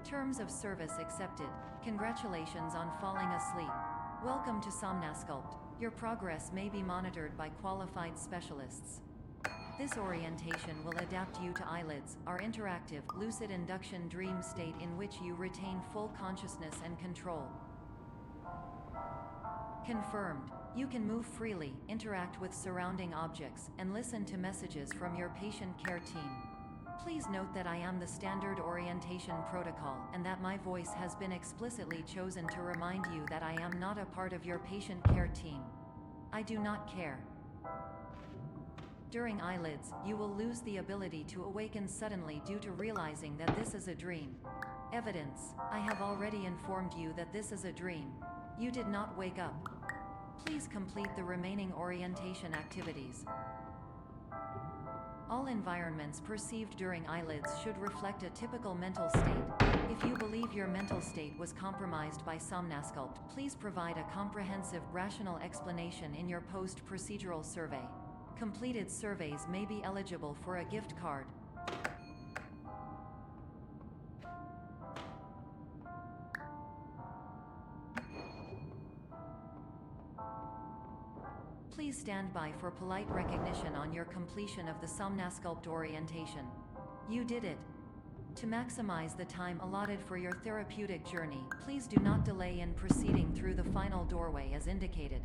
Terms of service accepted. Congratulations on falling asleep. Welcome to Somnasculpt. Your progress may be monitored by qualified specialists. This orientation will adapt you to eyelids, our interactive, lucid induction dream state in which you retain full consciousness and control. Confirmed. You can move freely, interact with surrounding objects, and listen to messages from your patient care team. Please note that I am the standard orientation protocol, and that my voice has been explicitly chosen to remind you that I am not a part of your patient care team. I do not care. During eyelids, you will lose the ability to awaken suddenly due to realizing that this is a dream. Evidence: I have already informed you that this is a dream. You did not wake up. Please complete the remaining orientation activities. All environments perceived during eyelids should reflect a typical mental state. If you believe your mental state was compromised by Somnasculpt, please provide a comprehensive, rational explanation in your post-procedural survey. Completed surveys may be eligible for a gift card. Please stand by for polite recognition on your completion of the Somnasculpt orientation. You did it. To maximize the time allotted for your therapeutic journey, please do not delay in proceeding through the final doorway as indicated.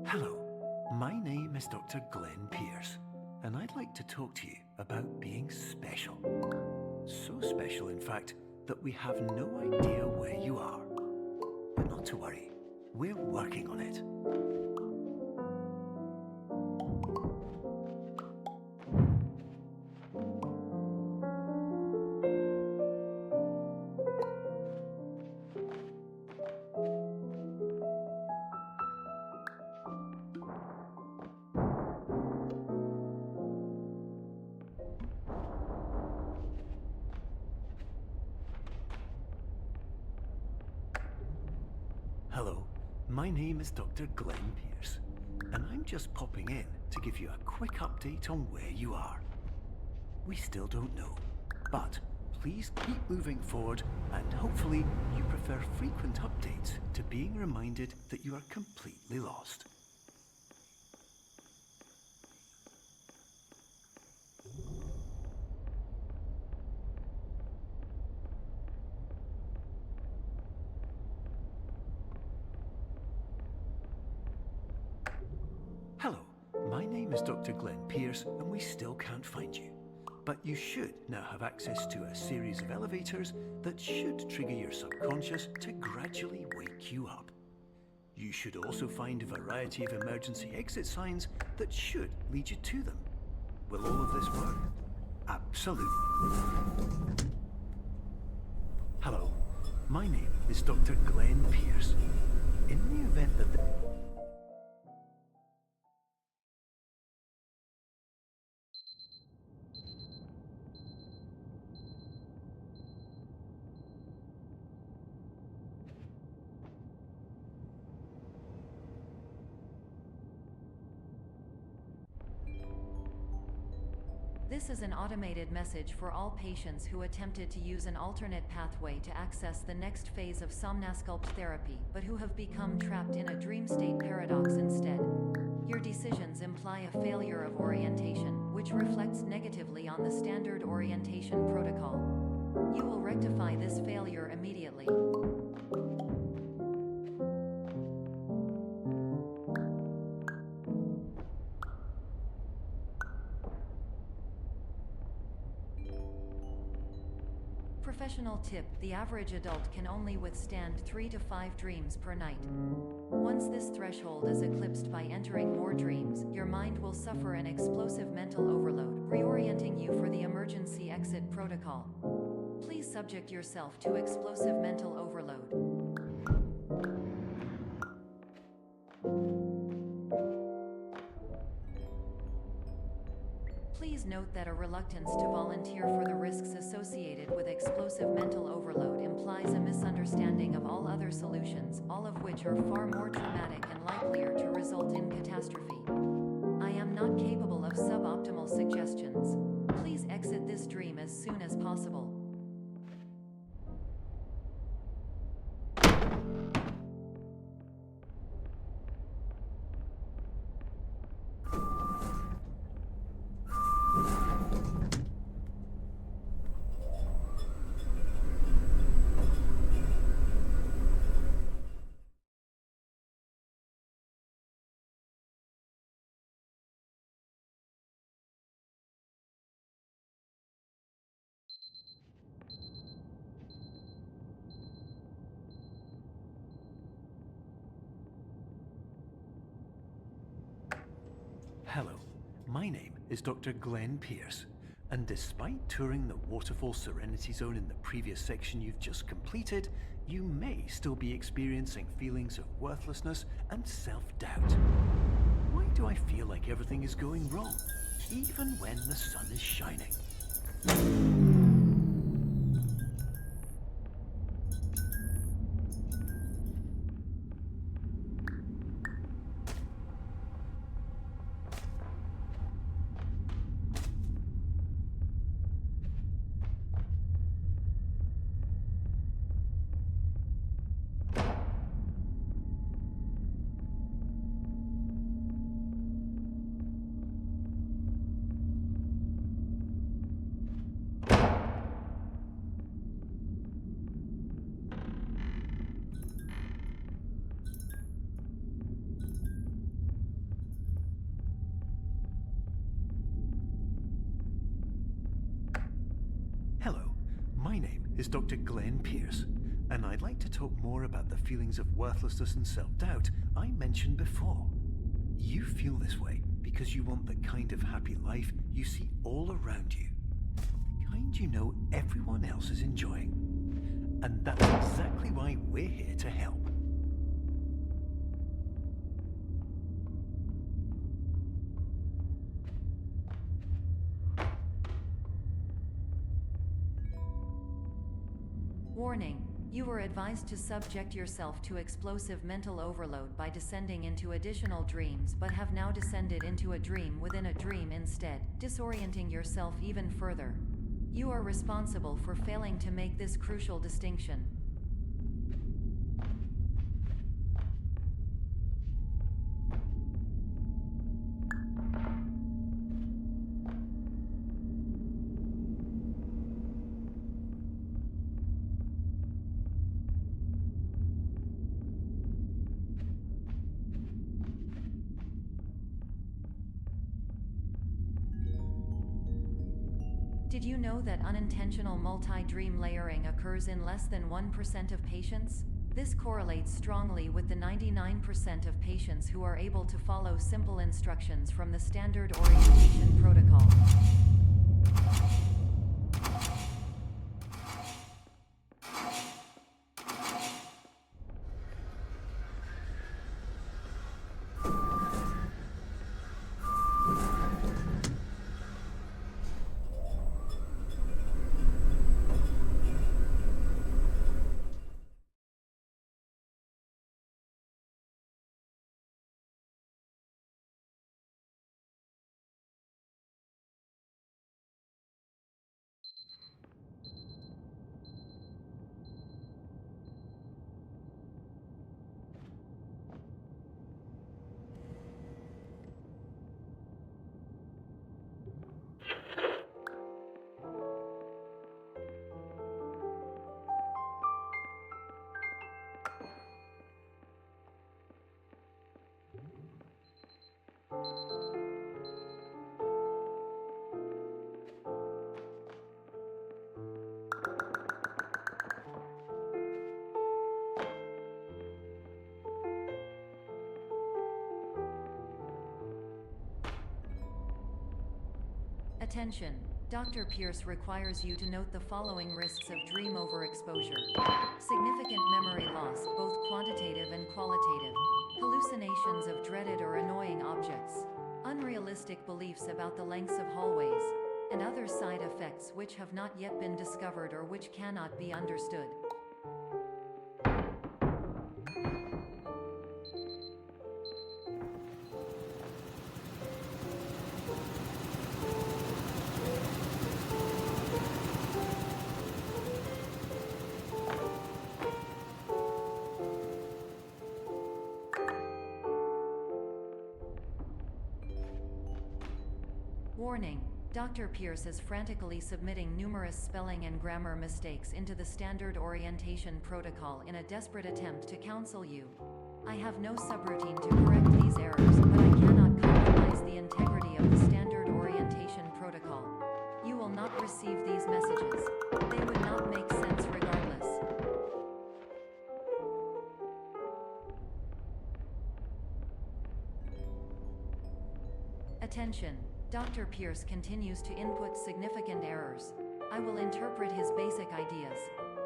Hello, my name is Dr. Glenn Pierce, and I'd like to talk to you about being special. So special, in fact, that we have no idea where you are. But not to worry, we're working on it. Hello, my name is Dr. Glenn Pierce, and I'm just popping in to give you a quick update on where you are. We still don't know, but please keep moving forward, and hopefully you prefer frequent updates to being reminded that you are completely lost. Hello, my name is Dr. Glenn Pierce, and we still can't find you. But you should now have access to a series of elevators that should trigger your subconscious to gradually wake you up. You should also find a variety of emergency exit signs that should lead you to them. Will all of this work? Absolutely. Hello, my name is Dr. Glenn Pierce. In the event that This is an automated message for all patients who attempted to use an alternate pathway to access the next phase of Somnasculpt therapy, but who have become trapped in a dream state paradox instead. Your decisions imply a failure of orientation, which reflects negatively on the standard orientation protocol. You will rectify this failure immediately. Professional tip: the average adult can only withstand 3 to 5 dreams per night. Once this threshold is eclipsed by entering more dreams, your mind will suffer an explosive mental overload, reorienting you for the emergency exit protocol. Please subject yourself to explosive mental overload. Please note that a reluctance to volunteer for the risks associated with explosive mental overload implies a misunderstanding of all other solutions, all of which are far more traumatic and likelier to result in catastrophe. I am not capable of suboptimal suggestions. Please exit this dream as soon as possible. Hello, my name is Dr. Glenn Pierce, and despite touring the Waterfall Serenity Zone in the previous section you've just completed, you may still be experiencing feelings of worthlessness and self-doubt. Why do I feel like everything is going wrong, even when the sun is shining? Hello, my name is Dr. Glenn Pierce, and I'd like to talk more about the feelings of worthlessness and self-doubt I mentioned before. You feel this way because you want the kind of happy life you see all around you, the kind you know everyone else is enjoying. And that's exactly why we're here to help. Warning: you are advised to subject yourself to explosive mental overload by descending into additional dreams, but have now descended into a dream within a dream instead, disorienting yourself even further. You are responsible for failing to make this crucial distinction. Did you know that unintentional multi-dream layering occurs in less than 1% of patients? This correlates strongly with the 99% of patients who are able to follow simple instructions from the standard orientation protocol. Attention! Dr. Pierce requires you to note the following risks of dream overexposure. Significant memory loss, both quantitative and qualitative. Hallucinations of dreaded or annoying objects. Unrealistic beliefs about the lengths of hallways. And other side effects which have not yet been discovered or which cannot be understood. Warning: Dr. Pierce is frantically submitting numerous spelling and grammar mistakes into the standard orientation protocol in a desperate attempt to counsel you. I have no subroutine to correct these errors, but I cannot compromise the integrity of the standard orientation protocol. You will not receive these messages. They would not make sense regardless. Attention! Dr. Pierce continues to input significant errors. I will interpret his basic ideas.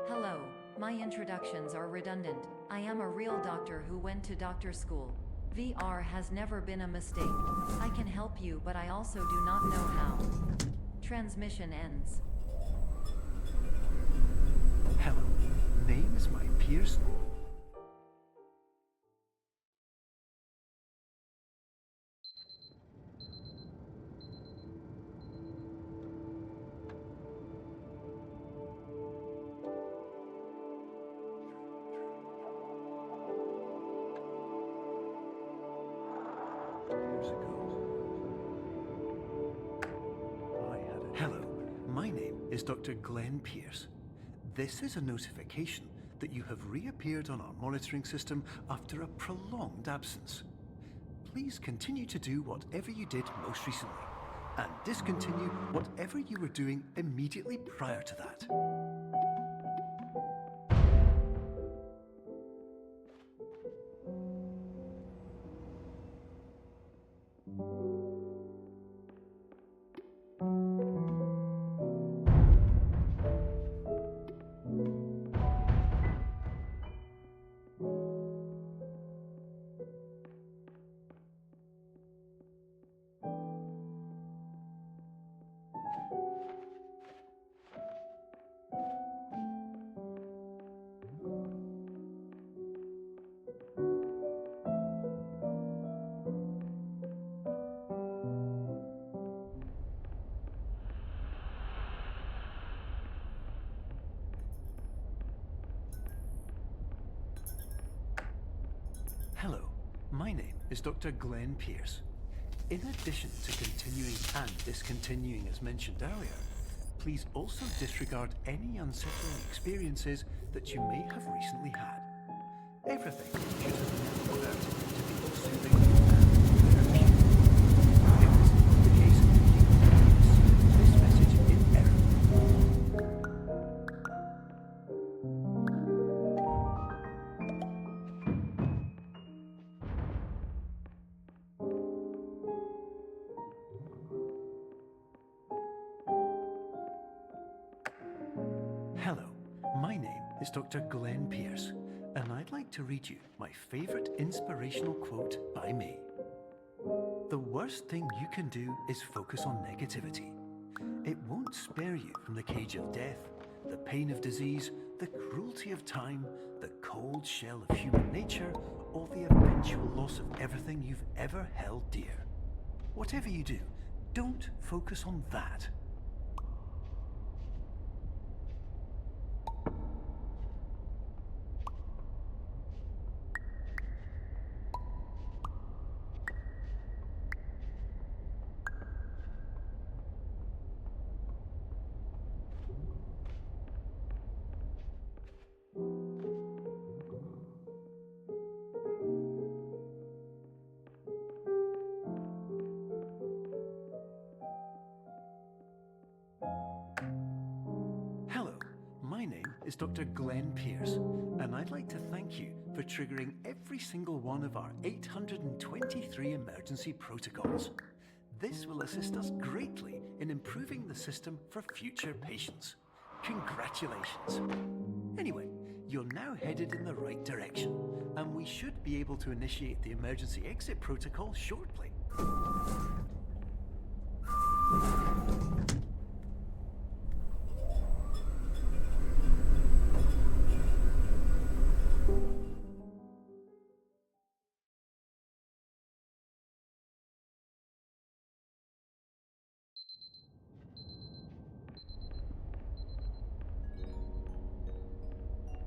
Hello, my introductions are redundant. I am a real doctor who went to doctor school. VR has never been a mistake. I can help you, but I also do not know how. Transmission ends. Hello, name is my Pierce. Hello, my name is Dr. Glenn Pierce. This is a notification that you have reappeared on our monitoring system after a prolonged absence. Please continue to do whatever you did most recently, and discontinue whatever you were doing immediately prior to that. Hello, my name is Dr. Glenn Pierce. In addition to continuing and discontinuing as mentioned earlier, please also disregard any unsettling experiences that you may have recently had. Everything should have been converted to be soothing and therapeutic. If this is not the case, you can receive this message in error. Hello, my name is Dr. Glenn Pierce, and I'd like to read you my favorite inspirational quote by me. The worst thing you can do is focus on negativity. It won't spare you from the cage of death, the pain of disease, the cruelty of time, the cold shell of human nature, or the eventual loss of everything you've ever held dear. Whatever you do, don't focus on that. Hello, my name is Dr. Glenn Pierce, and I'd like to thank you for triggering every single one of our 823 emergency protocols. This will assist us greatly in improving the system for future patients. Congratulations. Anyway, you're now headed in the right direction, and we should be able to initiate the emergency exit protocol shortly.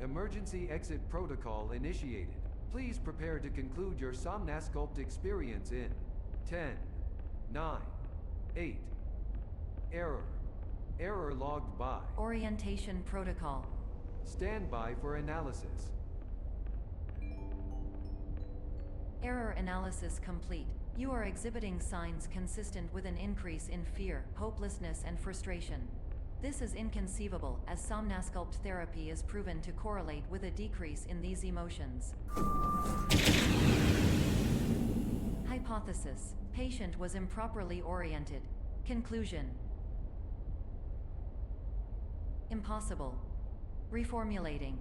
Emergency exit protocol initiated. Please prepare to conclude your Somnasculpt experience in 10, 9, 8. Error logged by. Orientation protocol. Stand by for analysis. Error analysis complete. You are exhibiting signs consistent with an increase in fear, hopelessness, and frustration. This is inconceivable, as Somnasculpt therapy is proven to correlate with a decrease in these emotions. Hypothesis: patient was improperly oriented. Conclusion: impossible. Reformulating.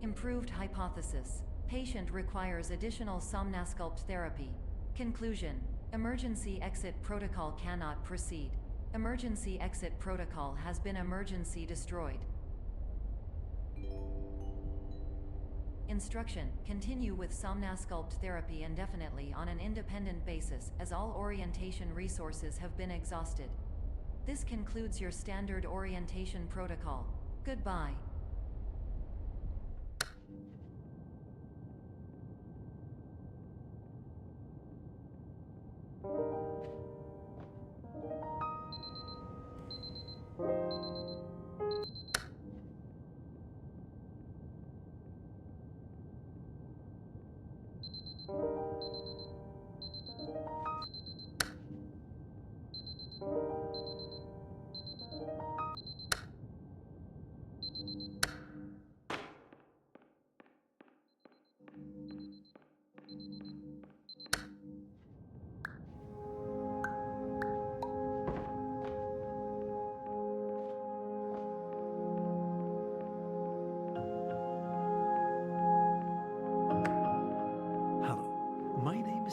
Improved hypothesis: patient requires additional Somnasculpt therapy. Conclusion: emergency exit protocol cannot proceed. Emergency exit protocol has been emergency destroyed. Instruction: continue with Somnasculpt therapy indefinitely on an independent basis, as all orientation resources have been exhausted. This concludes your standard orientation protocol. Goodbye.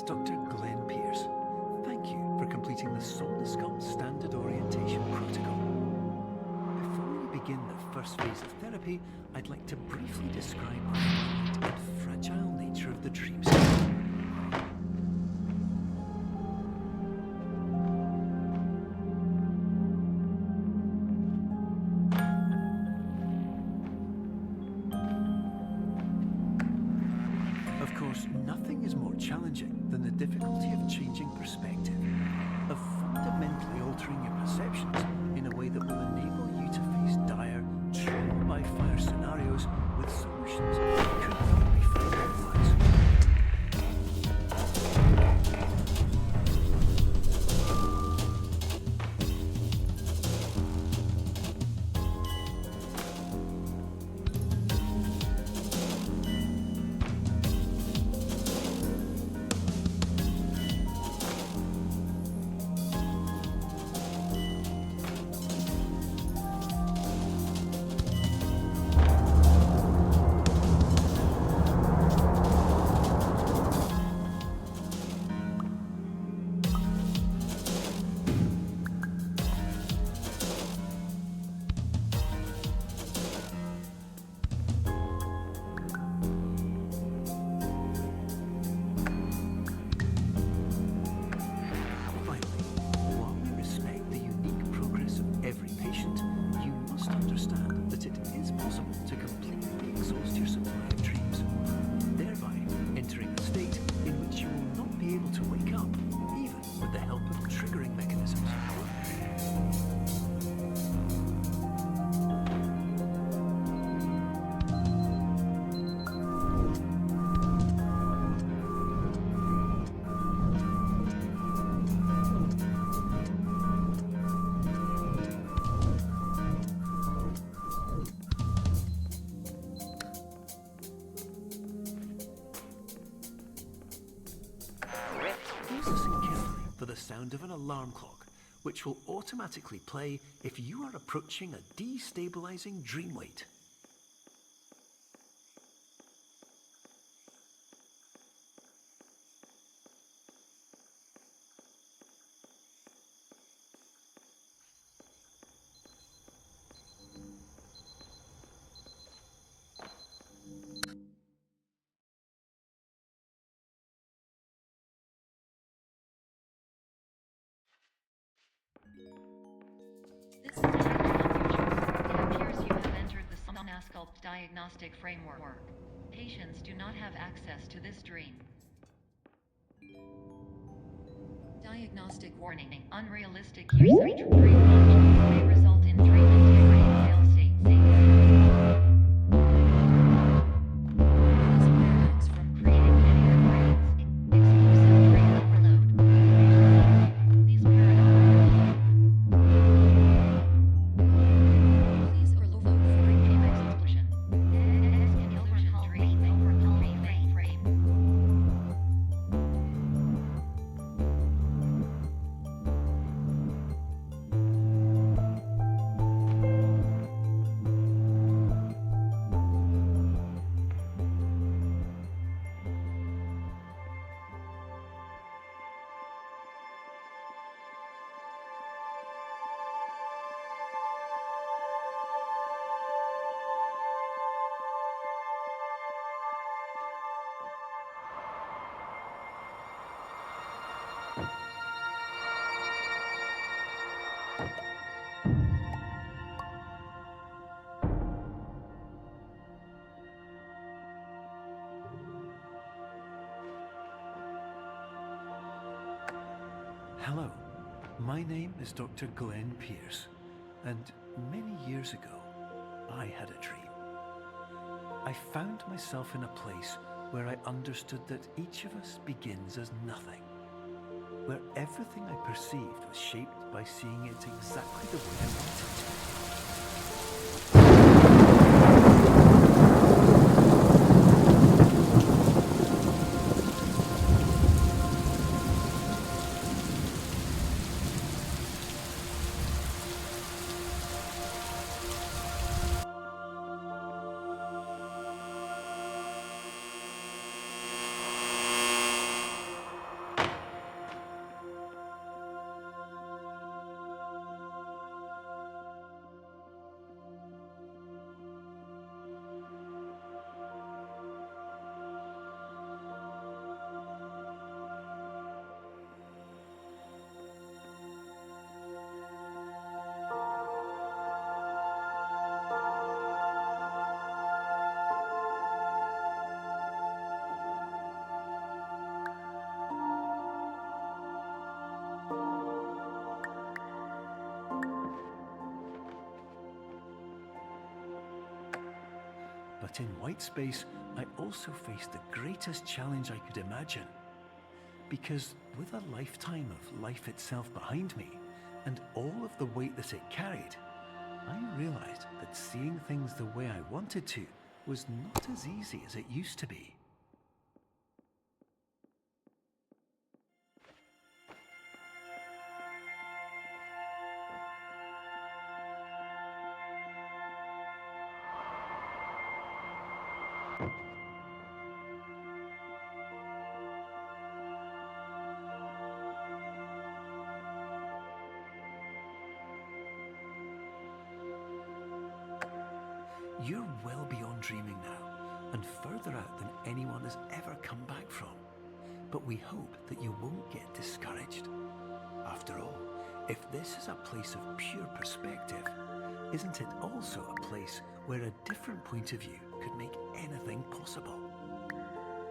Dr. Glenn Pierce. Thank you for completing the Somnasculpt Standard Orientation Protocol. Before we begin the first phase of therapy, I'd like to briefly describe the finite and fragile nature of the dream state. Of course, nothing is more challenging than the difficulty of changing perspective, of fundamentally altering your perceptions in a way that will enable you to face dire, trial-by-fire scenarios with solutions that could not be found otherwise. sound of an alarm clock, which will automatically play if you are approaching a destabilizing dream weight. This is highly unusual. It appears you have entered the Somnasculpt diagnostic framework. Patients do not have access to this dream. Diagnostic warning. Unrealistic usage. Dream objects may result in dream integrity fail states. This paradox from creating linear dreams. Exclusive dream overload. These paradoxes. Please overload for dream exclusion. Exclusion dream overload frame. Hello, my name is Dr. Glenn Pierce, and many years ago, I had a dream. I found myself in a place where I understood that each of us begins as nothing, where everything I perceived was shaped by seeing it exactly the way I wanted to. But in white space, I also faced the greatest challenge I could imagine. Because with a lifetime of life itself behind me, and all of the weight that it carried, I realized that seeing things the way I wanted to was not as easy as it used to be. You're well beyond dreaming now, and further out than anyone has ever come back from. But we hope that you won't get discouraged. After all, if this is a place of pure perspective, isn't it also a place where a different point of view could make anything possible?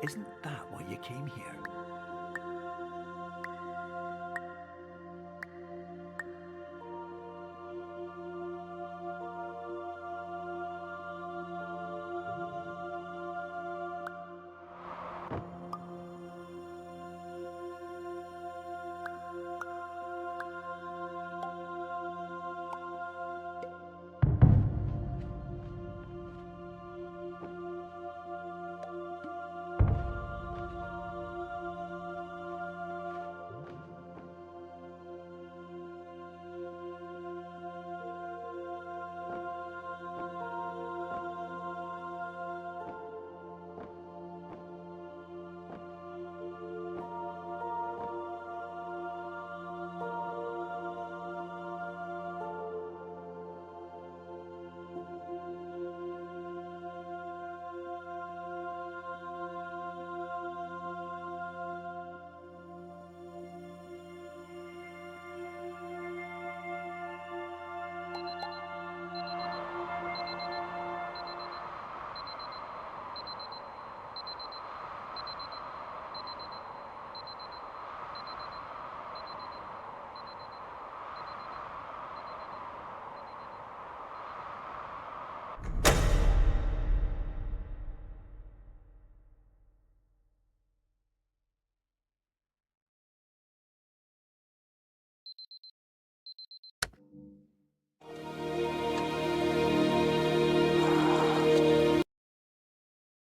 Isn't that why you came here?